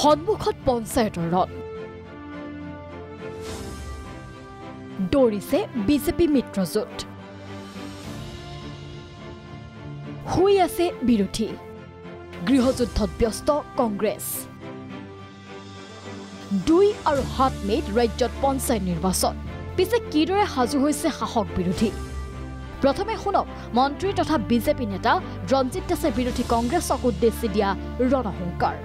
সন্মুখত পঞ্চায়তৰ ৰণ দৌৰিছে বিজেপি মিত্ৰজোঁট শুই আছে বিৰোধী গৃহযুদ্ধত ব্যস্ত কংগ্ৰেছ 2 আৰু 7 মে'ত ৰাজ্যত পঞ্চায়ত নিৰ্বাচন পিছে কিদৰে সাজু হৈছে শাসক বিৰোধী প্ৰথমে শুনক মন্ত্ৰী তথা বিজেপি নেতা ৰঞ্জিত দাসৰ বিৰোধী কংগ্ৰেছক উদ্দেশ্যি দিয়া ৰণসংকাৰ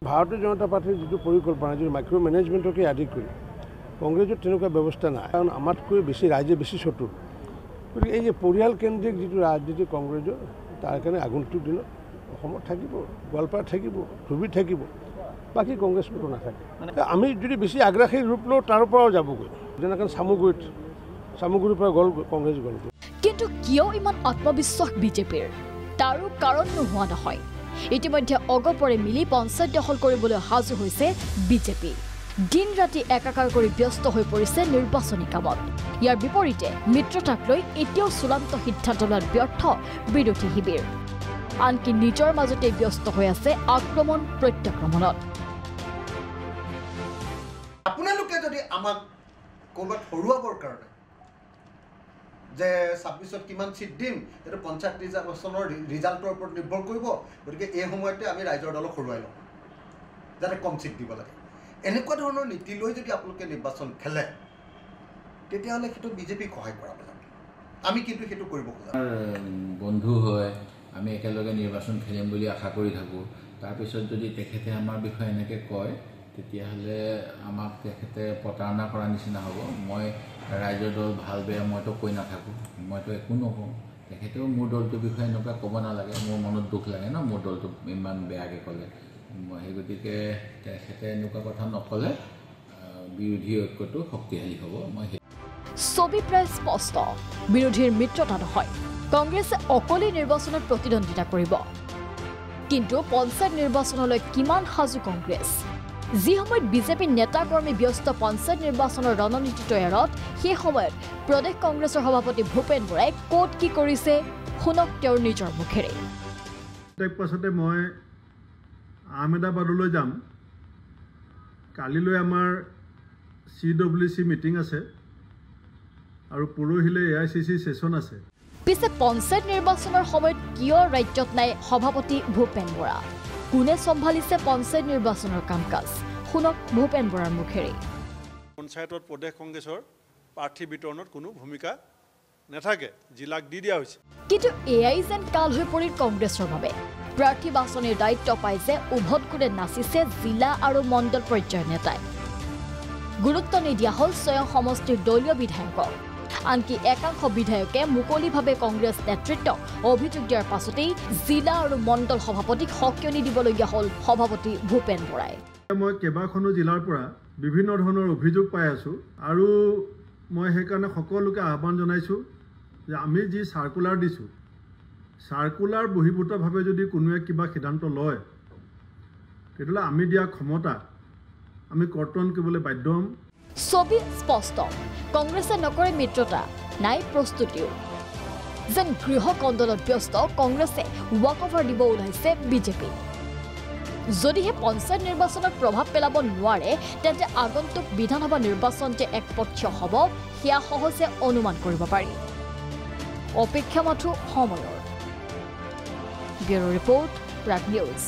ভাৰতীয় জনতা পাৰ্টিৰ যিটো পৰিকল্পনা যিটো মাইক্ৰ' মেনেজমেণ্টকে আদি কৰি কংগ্ৰেছৰ তেনেকুৱা ব্যৱস্থা নাই কাৰণ আমাতকৈ বেছি ৰাইজে বেছি চতুৰ গতিকে এই যে পৰিয়াল কেন্দ্ৰিক যিটো ৰাজনীতি কংগ্ৰেছৰ তাৰ কাৰণে আগন্তুক দিনত অসমত থাকিব গোৱালপাৰাত থাকিব ধুবুৰীত থাকিব বাকী কংগ্ৰেছ কোনো নাথাকে আমি যদি বেছি আগ্ৰাসী ৰূপ লওঁ তাৰ পৰাও যাবগৈ যেনেকৈ চামুগুৰিৰ পৰা গ'ল কংগ্ৰেছ গ'ল কিন্তু কিয় ইমান আত্মবিশ্বাস বিজেপিৰ তাৰো কাৰণ নোহোৱা নহয় ইতিমধ্যে অগপৰে মিলি পঞ্চায়ত দখল কৰিবলৈ সাজু হৈছে বিজেপি দিন ৰাতি একাকাৰ কৰি ব্যস্ত হৈ পৰিছে নিৰ্বাচনী কামত ইয়াৰ বিপৰীতে মিত্ৰতাক লৈ এতিয়াও চূড়ান্ত সিদ্ধান্ত লোৱাত ব্যৰ্থ বিৰোধী শিবিৰ আনকি নিজৰ মাজতে ব্যস্ত হৈ আছে আক্ৰমণ প্ৰত্যাক্ৰমণত আপোনালোকে যদি আমাক ক'ৰবাত হৰুৱাবৰ কাৰণে যে 26ত কিমান সিট দিম এটা পঞ্চায়ত নিৰ্বাচনৰ ৰিজাল্টৰ ওপৰত নিৰ্ভৰ কৰিব গতিকে এই সময়তে আমি ৰাইজৰ দলক হৰুৱাই লওঁ যাতে কম সিট দিব লাগে এনেকুৱা ধৰণৰ নীতি লৈ যদি আপোনালোকে নিৰ্বাচন খেলে তেতিয়াহ'লে সেইটো বিজেপিক সহায় কৰাব লাগে আমি কিন্তু সেইটো কৰিব খোজা বন্ধু হয় আমি একেলগে নিৰ্বাচন খেলিম বুলি আশা কৰি থাকোঁ তাৰপিছত যদি তেখেতে আমাৰ বিষয়ে এনেকৈ কয় তেতিয়াহ'লে আমাক তেখেতে প্ৰতাৰণা কৰাৰ নিচিনা হ'ব মই ৰাইজৰ দল ভাল বেয়া মইতো কৈ নাথাকোঁ মইতো একো নকওঁ তেখেতেও মোৰ দলটোৰ বিষয়ে এনেকুৱা ক'ব নালাগে মোৰ মনত দুখ লাগে ন মোৰ দলটো ইমান বেয়াকৈ ক'লে সেই গতিকে তেখেতে এনেকুৱা কথা নক'লে বিৰোধী ঐক্যটো শক্তিশালী হ'ব মই ছবি প্ৰায় স্পষ্ট বিৰোধীৰ মিত্ৰতা নহয় কংগ্ৰেছে অকলে নিৰ্বাচনত প্ৰতিদ্বন্দ্বিতা কৰিব কিন্তু পঞ্চায়ত নিৰ্বাচনলৈ কিমান সাজু কংগ্ৰেছ যি সময়ত বিজেপি নেতা কৰ্মী ব্যস্ত পঞ্চায়ত নিৰ্বাচনৰ ৰণনীতি তৈয়াৰত সেই সময়ত প্ৰদেশ কংগ্ৰেছৰ সভাপতি ভূপেন বৰাই ক'ত কি কৰিছে শুনক তেওঁৰ নিজৰ মুখেৰে পাছতে মই আহমেদাবাদলৈ যাম কালিলৈ আমাৰ CWC মিটিং আছে আৰু পৰহিলৈ AICC সেশন আছে পিছে পঞ্চায়ত নিৰ্বাচনৰ সময়ত কিয় ৰাজ্যত নাই সভাপতি ভূপেন বৰা কোনে সম্ভালিছে পঞ্চায়ত নিৰ্বাচনৰ কাম-কাজ শুনক ভূপেন বৰাৰ মুখেৰে পঞ্চায়তত প্ৰদেশ কংগ্ৰেছৰ প্ৰাৰ্থী বিতৰণত কোনো ভূমিকা নাথাকে জিলাক দি দিয়া হৈছে কিন্তু এআই যেন কাল হৈ পৰিল কংগ্ৰেছৰ বাবে প্ৰাৰ্থী বাছনিৰ দায়িত্ব পাইছে উভত কোৰে নাচিছে জিলা আৰু মণ্ডল পৰ্যায়ৰ নেতাই গুৰুত্ব নিদিয়া হ'ল স্বয়ং সমষ্টিৰ দলীয় বিধায়কক আনকি একাংশ বিধায়কে মুকলিভাৱে কংগ্ৰেছ নেতৃত্বক অভিযোগ দিয়াৰ পাছতেই জিলা আৰু মণ্ডল সভাপতিক সকিয়নি দিবলগীয়া হ'ল সভাপতি ভূপেন বৰাই মই কেইবাখনো জিলাৰ পৰা বিভিন্ন ধৰণৰ অভিযোগ পাই আছোঁ আৰু মই সেইকাৰণে সকলোকে আহ্বান জনাইছোঁ যে আমি যি চাৰ্কুলাৰ দিছোঁ চাৰ্কুলাৰ বহিৰ্ভূতভাৱে যদি কোনোৱে কিবা সিদ্ধান্ত লয় তেতিয়াহ'লে আমি দিয়া ক্ষমতা আমি কৰ্তন কৰিবলৈ বাধ্য হ'ম ছবি স্পষ্ট কংগ্ৰেছে নকৰে মিত্ৰতা নাই প্ৰস্তুতিও যেন গৃহ কন্দলত ব্যস্ত কংগ্ৰেছে ৱাকঅভাৰ দিব ওলাইছে বিজেপি যদিহে পঞ্চায়ত নিৰ্বাচনত প্ৰভাৱ পেলাব নোৱাৰে তেন্তে আগন্তুক বিধানসভা নিৰ্বাচন যে একপক্ষীয় হ'ব সেয়া সহজে অনুমান কৰিব পাৰি অপেক্ষা মাথো সময়ৰ ব্যুৰো ৰিপৰ্ট প্ৰাগ নিউজ